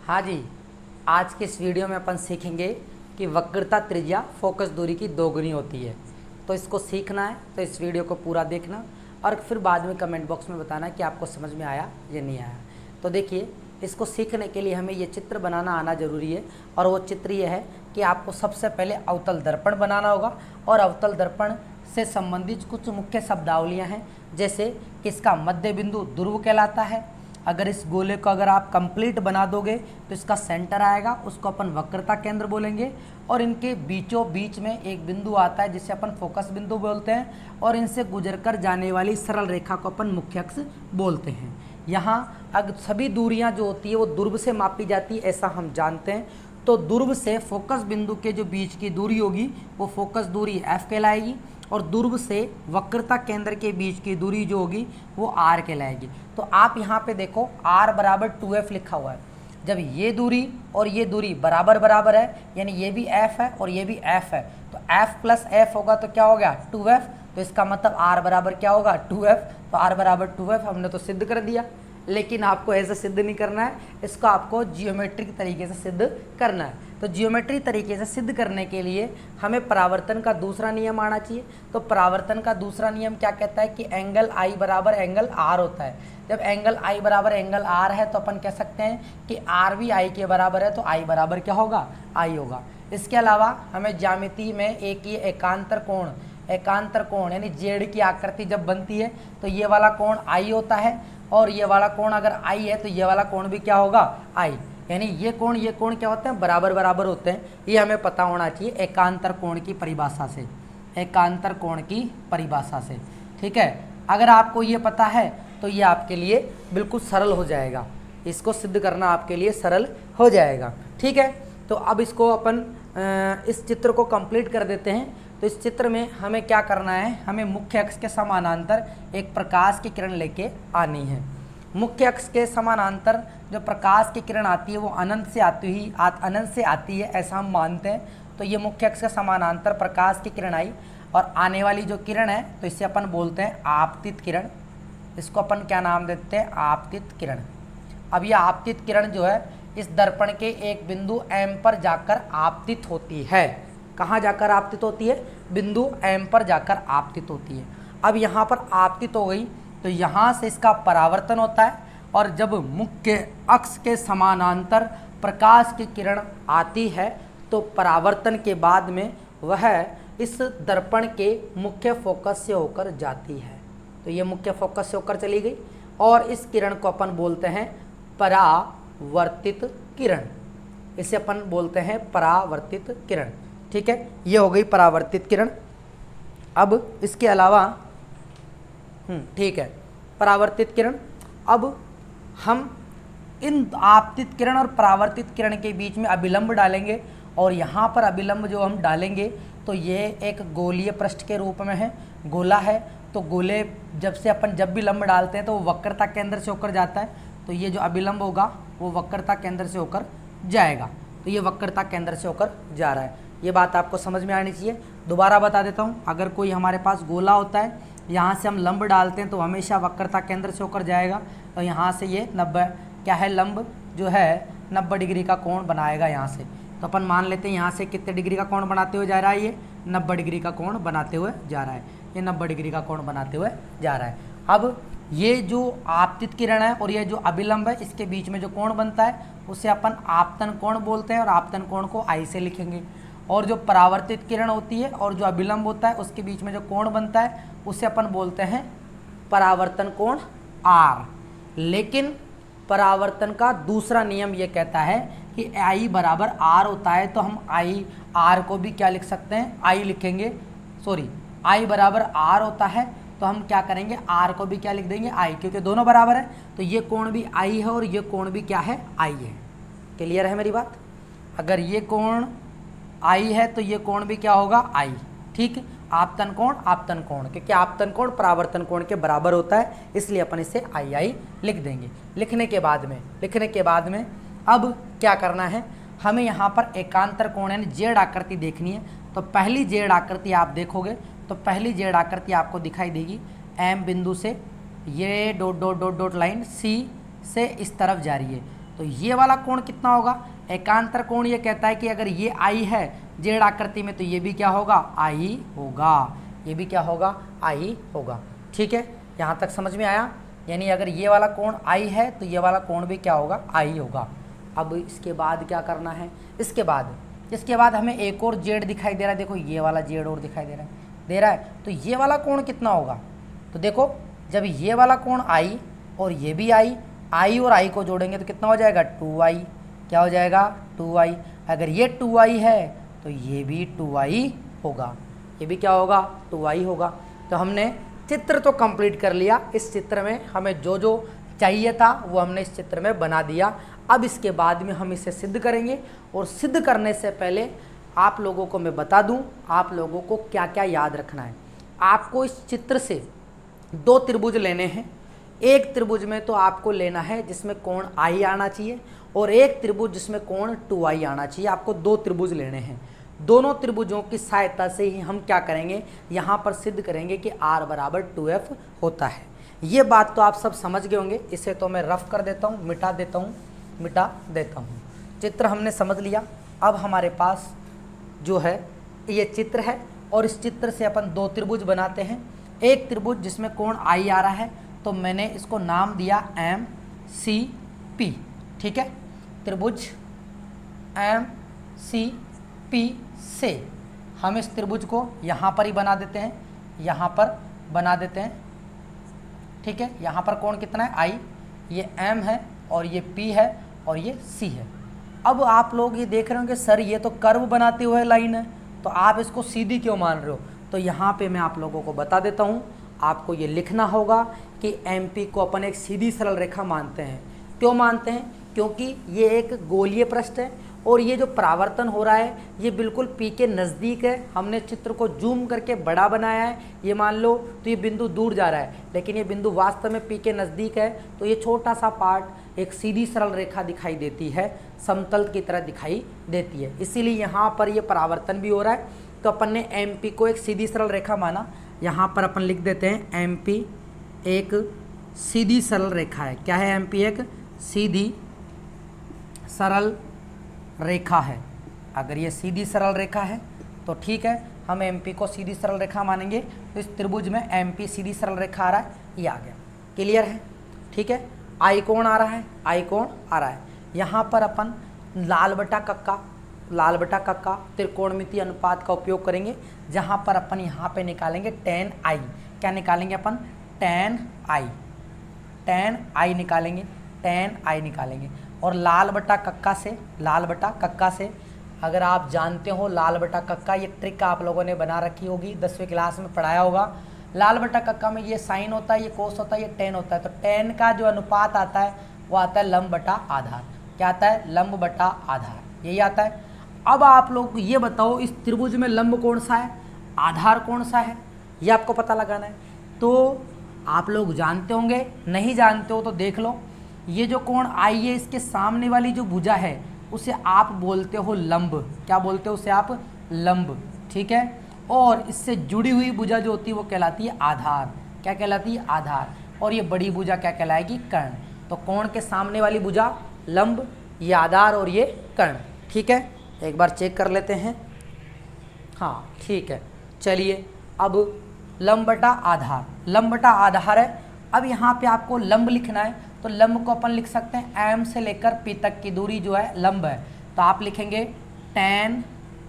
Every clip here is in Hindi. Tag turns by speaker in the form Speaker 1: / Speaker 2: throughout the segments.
Speaker 1: हाँ जी, आज के इस वीडियो में अपन सीखेंगे कि वक्रता त्रिज्या फोकस दूरी की दोगुनी होती है। तो इसको सीखना है तो इस वीडियो को पूरा देखना और फिर बाद में कमेंट बॉक्स में बताना कि आपको समझ में आया या नहीं आया। तो देखिए, इसको सीखने के लिए हमें ये चित्र बनाना आना ज़रूरी है और वो चित्र ये है कि आपको सबसे पहले अवतल दर्पण बनाना होगा और अवतल दर्पण से संबंधित कुछ मुख्य शब्दावलियाँ हैं, जैसे कि इसका मध्य बिंदु ध्रुव कहलाता है। अगर इस गोले को अगर आप कंप्लीट बना दोगे तो इसका सेंटर आएगा, उसको अपन वक्रता केंद्र बोलेंगे और इनके बीचों बीच में एक बिंदु आता है जिसे अपन फोकस बिंदु बोलते हैं और इनसे गुजरकर जाने वाली सरल रेखा को अपन मुख्य अक्ष बोलते हैं। यहाँ अगर सभी दूरियाँ जो होती है वो ध्रुव से मापी जाती है, ऐसा हम जानते हैं। तो ध्रुव से फोकस बिंदु के जो बीच की दूरी होगी वो फोकस दूरी f कहलाएगी और ध्रुव से वक्रता केंद्र के बीच की दूरी जो होगी वो r कहलाएगी। तो आप यहाँ पे देखो r बराबर 2f लिखा हुआ है। जब ये दूरी और ये दूरी बराबर बराबर है, यानी ये भी f है और ये भी f है, तो f प्लस f होगा तो क्या हो गया 2f। तो इसका मतलब r बराबर क्या होगा 2f। तो r बराबर 2f हमने तो सिद्ध कर दिया, लेकिन आपको ऐसे सिद्ध नहीं करना है, इसको आपको जियोमेट्रिक तरीके से सिद्ध करना है। तो जियोमेट्री तरीके से सिद्ध करने के लिए हमें परावर्तन का दूसरा नियम आना चाहिए। तो परावर्तन का दूसरा नियम क्या कहता है कि एंगल आई बराबर एंगल आर होता है। जब एंगल आई बराबर एंगल आर है तो अपन कह सकते हैं कि आर भी आई के बराबर है, तो आई बराबर क्या होगा आई होगा। इसके अलावा हमें ज्यामिति में एक ये एकांतर कोण यानी जेड की आकृति जब बनती है तो ये वाला कोण आई होता है और ये वाला कोण अगर आई है तो ये वाला कोण भी क्या होगा आई, यानी ये कोण क्या होते हैं बराबर बराबर होते हैं। ये हमें पता होना चाहिए एकांतर कोण की परिभाषा से, एकांतर कोण की परिभाषा से। ठीक है, अगर आपको ये पता है तो ये आपके लिए बिल्कुल सरल हो जाएगा, इसको सिद्ध करना आपके लिए सरल हो जाएगा। ठीक है, तो अब इसको अपन इस चित्र को कंप्लीट कर देते हैं। तो इस चित्र में हमें क्या करना है, हमें मुख्य अक्ष के समानांतर एक प्रकाश की किरण लेके आनी है। मुख्य अक्ष के समानांतर जो प्रकाश की किरण आती है वो अनंत से आती है, ऐसा हम मानते हैं। तो ये मुख्य अक्ष के समानांतर प्रकाश की किरण आई और आने वाली जो किरण है तो इसे अपन बोलते हैं आपतित किरण। इसको अपन क्या नाम देते हैं आपतित किरण। अब ये आपतित किरण जो है इस दर्पण के एक बिंदु M पर जाकर आपतित होती है। कहाँ जाकर आपतित होती है, बिंदु M पर जाकर आपतित होती है। अब यहाँ पर आपतित हो गई तो यहाँ से इसका परावर्तन होता है और जब मुख्य अक्ष के समानांतर प्रकाश की किरण आती है तो परावर्तन के बाद में वह इस दर्पण के मुख्य फोकस से होकर जाती है। तो ये मुख्य फोकस से होकर चली गई और इस किरण को अपन बोलते हैं परावर्तित किरण। इसे अपन बोलते हैं परावर्तित किरण। ठीक है, ये हो गई परावर्तित किरण। अब इसके अलावा ठीक है, परावर्तित किरण। अब हम इन आपतित किरण और परावर्तित किरण के बीच में अभिलंब डालेंगे और यहाँ पर अभिलंब जो हम डालेंगे तो ये एक गोलीय पृष्ठ के रूप में है, गोला है। तो गोले जब भी लंब डालते हैं तो वो वक्रता केंद्र से होकर जाता है, तो ये जो अभिलंब होगा वो वक्रता केंद्र से होकर जाएगा। तो ये वक्रता केंद्र से होकर जा रहा है, ये बात आपको समझ में आनी चाहिए। दोबारा बता देता हूँ, अगर कोई हमारे पास गोला होता है, यहाँ से हम लंब डालते हैं तो हमेशा वक्रता केंद्र से होकर जाएगा। तो यहाँ से ये 90 क्या है लंब जो है 90 डिग्री का कोण बनाएगा यहाँ से। तो अपन मान लेते हैं यहाँ से कितने डिग्री का कोण बनाते हुए जा रहा है, ये 90 डिग्री का कोण बनाते हुए जा रहा है, ये 90 डिग्री का कोण बनाते हुए जा रहा है। अब ये जो आपतित किरण है और ये जो अभिलंब है इसके बीच में जो कोण बनता है उसे अपन आपतन कोण बोलते हैं और आपतन कोण को आई से लिखेंगे। और जो परावर्तित किरण होती है और जो अभिलंब होता है उसके बीच में जो कोण बनता है उसे अपन बोलते हैं परावर्तन कोण आर। लेकिन परावर्तन का दूसरा नियम ये कहता है कि आई बराबर आर होता है, तो हम आई आर को भी क्या लिख सकते हैं आई लिखेंगे, आई बराबर आर होता है तो हम क्या करेंगे आर को भी क्या लिख देंगे आई, क्योंकि दोनों बराबर है। तो ये कोण भी आई है और ये कोण भी क्या है आई है। क्लियर है मेरी बात, अगर ये कोण आई है तो ये कोण भी क्या होगा आई। ठीक, आपतन कोण क्योंकि आपतन कोण परावर्तन कोण के बराबर होता है, इसलिए अपन इसे आई लिख देंगे। लिखने के बाद में अब क्या करना है, हमें यहाँ पर एकांतर कोण यानी जेड आकृति देखनी है। तो पहली जेड आकृति आप देखोगे तो पहली जेड आकृति आपको दिखाई देगी M बिंदु से ये dot dot dot dot line C से इस तरफ जा रही है। तो ये वाला कोण कितना होगा, एकांतर कोण ये कहता है कि अगर ये आई है जेड आकृति में तो ये भी क्या होगा, आई होगा, ये भी क्या होगा, आई होगा। ठीक है, यहाँ तक समझ में आया। यानी अगर ये वाला कोण आई है तो ये वाला कोण भी क्या होगा, आई होगा। अब इसके बाद क्या करना है, इसके बाद हमें एक और जेड दिखाई दे रहा है, देखो ये वाला जेड और दिखाई दे रहा है, तो ये वाला कोण कितना होगा, तो देखो जब ये वाला कोण आई और ये भी आई और आई को जोड़ेंगे तो कितना हो जाएगा, 2i, क्या हो जाएगा, 2i। अगर ये 2i है तो ये भी 2i होगा, ये भी क्या होगा, 2i होगा। तो हमने चित्र तो कंप्लीट कर लिया, इस चित्र में हमें जो जो चाहिए था वो हमने इस चित्र में बना दिया। अब इसके बाद में हम इसे सिद्ध करेंगे, और सिद्ध करने से पहले आप लोगों को मैं बता दूं आप लोगों को क्या क्या याद रखना है। आपको इस चित्र से 2 त्रिभुज लेने हैं। एक त्रिभुज में तो आपको लेना है जिसमें कोण आई आना चाहिए, और एक त्रिभुज जिसमें कोण 2i आना चाहिए। आपको 2 त्रिभुज लेने हैं। दोनों त्रिभुजों की सहायता से ही हम क्या करेंगे, यहाँ पर सिद्ध करेंगे कि r बराबर 2f होता है। ये बात तो आप सब समझ गए होंगे। इसे तो मैं रफ कर देता हूँ, मिटा देता हूँ। चित्र हमने समझ लिया। अब हमारे पास जो है ये चित्र है, और इस चित्र से अपन 2 त्रिभुज बनाते हैं। एक त्रिभुज जिसमें कोण आई आ रहा है तो मैंने इसको नाम दिया MCP। ठीक है, त्रिभुज MCP से हम इस त्रिभुज को यहाँ पर ही बना देते हैं, यहाँ पर बना देते हैं। ठीक है, यहाँ पर कोण कितना है, आई, ये M है और ये P है और ये C है। अब आप लोग ये देख रहे होंगे सर ये तो कर्व बनाते हुए लाइन है, तो आप इसको सीधी क्यों मान रहे हो, तो यहाँ पे मैं आप लोगों को बता देता हूँ। आपको ये लिखना होगा कि MP को अपन एक सीधी सरल रेखा मानते हैं। क्यों मानते हैं, क्योंकि ये एक गोलीय पृष्ठ है, और ये जो परावर्तन हो रहा है ये बिल्कुल P के नज़दीक है। हमने चित्र को जूम करके बड़ा बनाया है, ये मान लो तो ये बिंदु दूर जा रहा है, लेकिन ये बिंदु वास्तव में P के नज़दीक है। तो ये छोटा सा पार्ट एक सीधी सरल रेखा दिखाई देती है, समतल की तरह दिखाई देती है, इसीलिए यहाँ पर ये परावर्तन भी हो रहा है। तो अपन ने MP को एक सीधी सरल रेखा माना। यहाँ पर अपन लिख देते हैं MP एक सीधी सरल रेखा है। क्या है, MP एक सीधी सरल रेखा है। अगर ये सीधी सरल रेखा है तो ठीक है, हम MP को सीधी सरल रेखा मानेंगे। तो इस त्रिभुज में MP सीधी सरल रेखा आ रहा है, ये आ गया, क्लियर है। ठीक है, आई कोण आ रहा है, आई कोण आ रहा है। यहाँ पर अपन लाल बटा कक्का त्रिकोणमितीय अनुपात का उपयोग करेंगे, जहाँ पर अपन यहाँ पे निकालेंगे tan i। क्या निकालेंगे अपन, tan i निकालेंगे। और लाल बटा कक्का से अगर आप जानते हो लाल बटा कक्का, ये ट्रिक आप लोगों ने बना रखी होगी, 10वीं क्लास में पढ़ाया होगा। लाल बटा कक्का में ये साइन होता है, ये कोस होता है, ये टेन होता है। तो टेन का जो अनुपात आता है वो आता है लंब बटा आधार। क्या आता है, लंब बटा आधार, यही आता है। अब आप लोग ये बताओ इस त्रिभुज में लंब कौन सा है, आधार कौन सा है, ये आपको पता लगाना है। तो आप लोग जानते होंगे, नहीं जानते हो तो देख लो। ये जो कोण आई है इसके सामने वाली जो भुजा है उसे आप बोलते हो लंब। क्या बोलते हो उसे आप, लंब। ठीक है, और इससे जुड़ी हुई भुजा जो होती है वो कहलाती है आधार। क्या कहलाती है, आधार। और ये बड़ी भुजा क्या कहलाएगी, कर्ण। तो कोण के सामने वाली भुजा लंब, ये आधार और ये कर्ण। ठीक है, एक बार चेक कर लेते हैं। हाँ ठीक है, चलिए अब लंब बटा आधार है। अब यहाँ पे आपको लंब लिखना है, तो लंब को अपन लिख सकते हैं M से लेकर P तक की दूरी जो है लंब है। तो आप लिखेंगे tan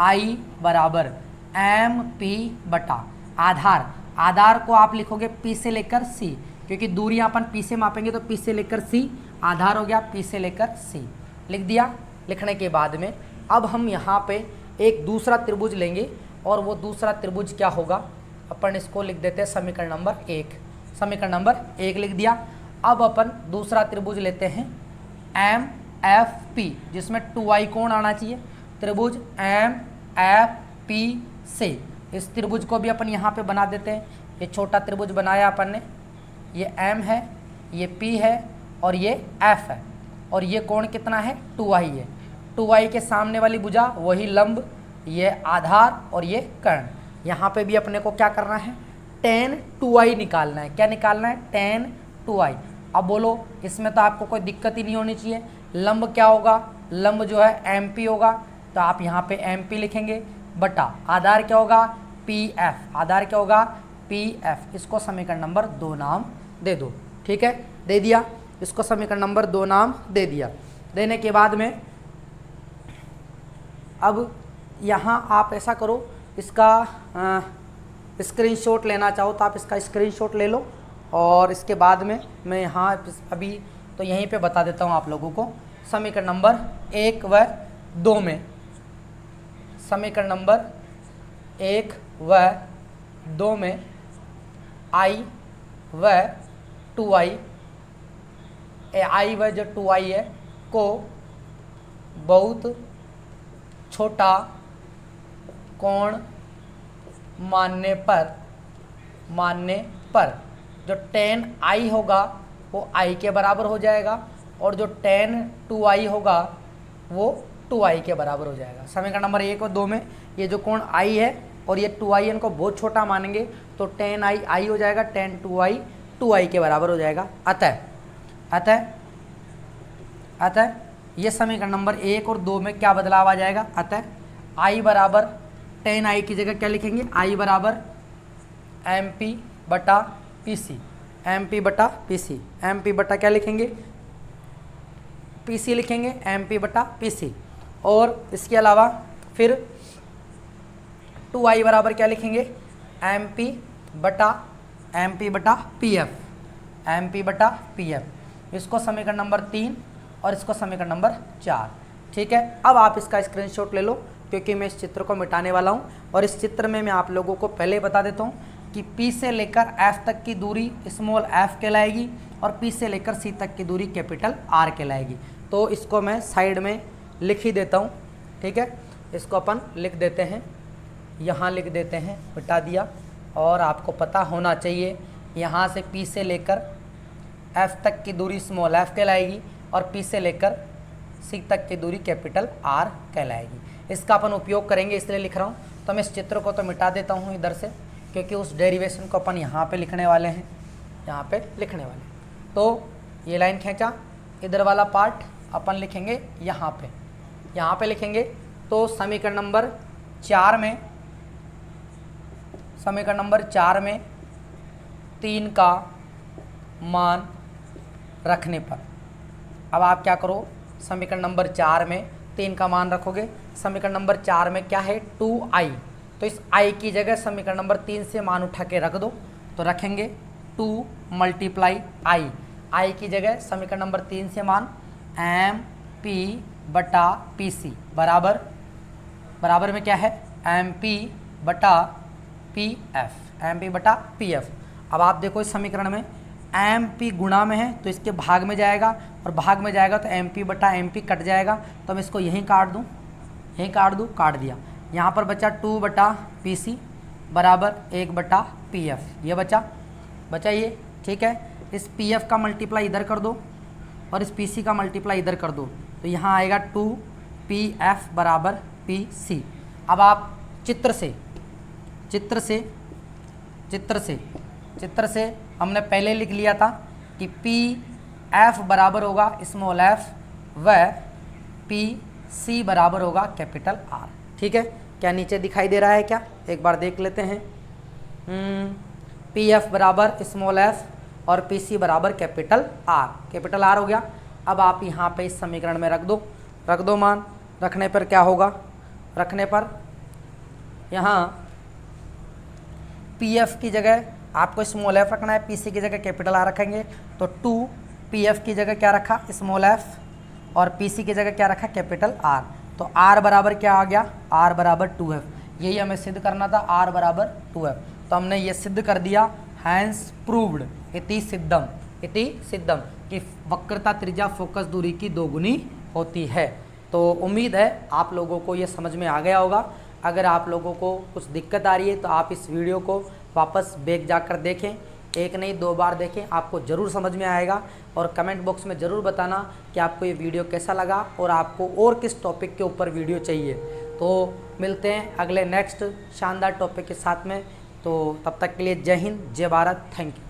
Speaker 1: i बराबर MP बटा आधार को आप लिखोगे P से लेकर C, क्योंकि दूरी अपन P से मापेंगे तो P से लेकर C, आधार हो गया P से लेकर C। लिख दिया। लिखने के बाद में अब हम यहाँ पे एक दूसरा त्रिभुज लेंगे, और वो दूसरा त्रिभुज क्या होगा, अपन इसको लिख देते हैं समीकरण नंबर 1 लिख दिया। अब अपन दूसरा त्रिभुज लेते हैं MFP, जिसमें 2i कोण आना चाहिए। त्रिभुज MFP से इस त्रिभुज को भी अपन यहाँ पे बना देते हैं। ये छोटा त्रिभुज बनाया अपन ने, ये M है, ये P है और ये F है, और ये कोण कितना है, 2i है। 2i के सामने वाली भुजा वही लंब, ये आधार और ये कर्ण। यहाँ पे भी अपने को क्या करना है, tan 2i निकालना है। क्या निकालना है, tan 2i। अब बोलो, इसमें तो आपको कोई दिक्कत ही नहीं होनी चाहिए। लंब क्या होगा, लंब जो है MP होगा, तो आप यहाँ पे MP लिखेंगे, बटा आधार क्या होगा PF, आधार क्या होगा PF। इसको समीकरण नंबर 2 नाम दे दो। ठीक है, दे दिया, इसको समीकरण नंबर 2 नाम दे दिया। देने के बाद में अब यहाँ आप ऐसा करो, इसका स्क्रीनशॉट लेना चाहो तो आप इसका स्क्रीनशॉट ले लो, और इसके बाद में मैं यहाँ अभी तो यहीं पे बता देता हूँ आप लोगों को। समीकरण नंबर 1 व 2 में, समीकरण नंबर 1 व 2 में I व 2I, I व जो 2I है को बहुत छोटा कोण मानने पर जो tan I होगा वो I के बराबर हो जाएगा, और जो tan 2I होगा वो 2I के बराबर हो जाएगा। समीकरण नंबर 1 और 2 में ये जो कोण I है और ये 2I इनको बहुत छोटा मानेंगे, तो tan I हो जाएगा, tan 2I 2I के बराबर हो जाएगा। अतः ये समीकरण नंबर 1 और 2 में क्या बदलाव आ जाएगा, अतः I बराबर tan I की जगह क्या लिखेंगे, I बराबर MP बटा PC, MP बटा PC, MP बटा क्या लिखेंगे PC लिखेंगे, MP बटा PC। और इसके अलावा फिर 2I बराबर क्या लिखेंगे, MP बटा PF, MP बटा PF। इसको समीकरण नंबर 3 और इसको समीकरण नंबर 4। ठीक है, अब आप इसका स्क्रीनशॉट ले लो, क्योंकि मैं इस चित्र को मिटाने वाला हूं, और इस चित्र में मैं आप लोगों को पहले बता देता हूं कि P से लेकर F तक की दूरी स्मॉल f कहलाएगी, और P से लेकर C तक की दूरी कैपिटल R कहलाएगी। तो इसको मैं साइड में लिख ही देता हूँ। ठीक है, इसको अपन लिख देते हैं, यहाँ लिख देते हैं, मिटा दिया। और आपको पता होना चाहिए यहाँ से P से लेकर F तक की दूरी स्मॉल f कहलाएगी, और P से लेकर C तक की दूरी कैपिटल R कहलाएगी। इसका अपन उपयोग करेंगे, इसलिए लिख रहा हूँ। तो मैं इस चित्र को तो मिटा देता हूँ इधर से, क्योंकि उस डेरिवेशन को अपन यहाँ पे लिखने वाले हैं, यहाँ पे लिखने वाले हैं। तो ये लाइन खींचा, इधर वाला पार्ट अपन लिखेंगे यहाँ पे लिखेंगे। तो समीकरण नंबर 4 में 3 का मान रखने पर, अब आप क्या करो, समीकरण नंबर 4 में 3 का मान रखोगे। समीकरण नंबर 4 में क्या है 2I, तो इस I की जगह समीकरण नंबर 3 से मान उठा के रख दो, तो रखेंगे 2 मल्टीप्लाई I की जगह समीकरण नंबर 3 से मान MP बटा PC बराबर में क्या है MP बटा PF। अब आप देखो इस समीकरण में MP गुणा में है तो इसके भाग में जाएगा, और भाग में जाएगा तो MP बटा MP कट जाएगा, तो मैं इसको यहीं काट दूँ, काट दिया। यहाँ पर बचा 2 बटा PC बराबर 1 बटा PF, ये बचा ये। ठीक है, इस PF का मल्टीप्लाई इधर कर दो और इस PC का मल्टीप्लाई इधर कर दो, तो यहाँ आएगा 2PF बराबर PC। अब आप चित्र से हमने पहले लिख लिया था कि PF बराबर होगा स्मॉल f व PC बराबर होगा कैपिटल R। ठीक है, क्या नीचे दिखाई दे रहा है क्या, एक बार देख लेते हैं। PF बराबर स्मॉल f और PC बराबर कैपिटल R हो गया। अब आप यहाँ पे इस समीकरण में रख दो मान। रखने पर क्या होगा, रखने पर यहाँ PF की जगह आपको स्मॉल f रखना है, PC की जगह कैपिटल R रखेंगे, तो 2PF की जगह क्या रखा स्मॉल f, और PC की जगह क्या रखा कैपिटल R। तो R बराबर क्या आ गया, R बराबर 2F। यही हमें सिद्ध करना था, R बराबर 2F। तो हमने ये सिद्ध कर दिया, हैंस प्रूव्ड, इति सिद्धम कि वक्रता त्रिज्या फोकस दूरी की दोगुनी होती है। तो उम्मीद है आप लोगों को ये समझ में आ गया होगा। अगर आप लोगों को कुछ दिक्कत आ रही है तो आप इस वीडियो को वापस बैक जाकर देखें, 1 नहीं 2 बार देखें, आपको ज़रूर समझ में आएगा। और कमेंट बॉक्स में ज़रूर बताना कि आपको ये वीडियो कैसा लगा और आपको और किस टॉपिक के ऊपर वीडियो चाहिए। तो मिलते हैं अगले नेक्स्ट शानदार टॉपिक के साथ में। तो तब तक के लिए जय हिंद, जय भारत, थैंक यू।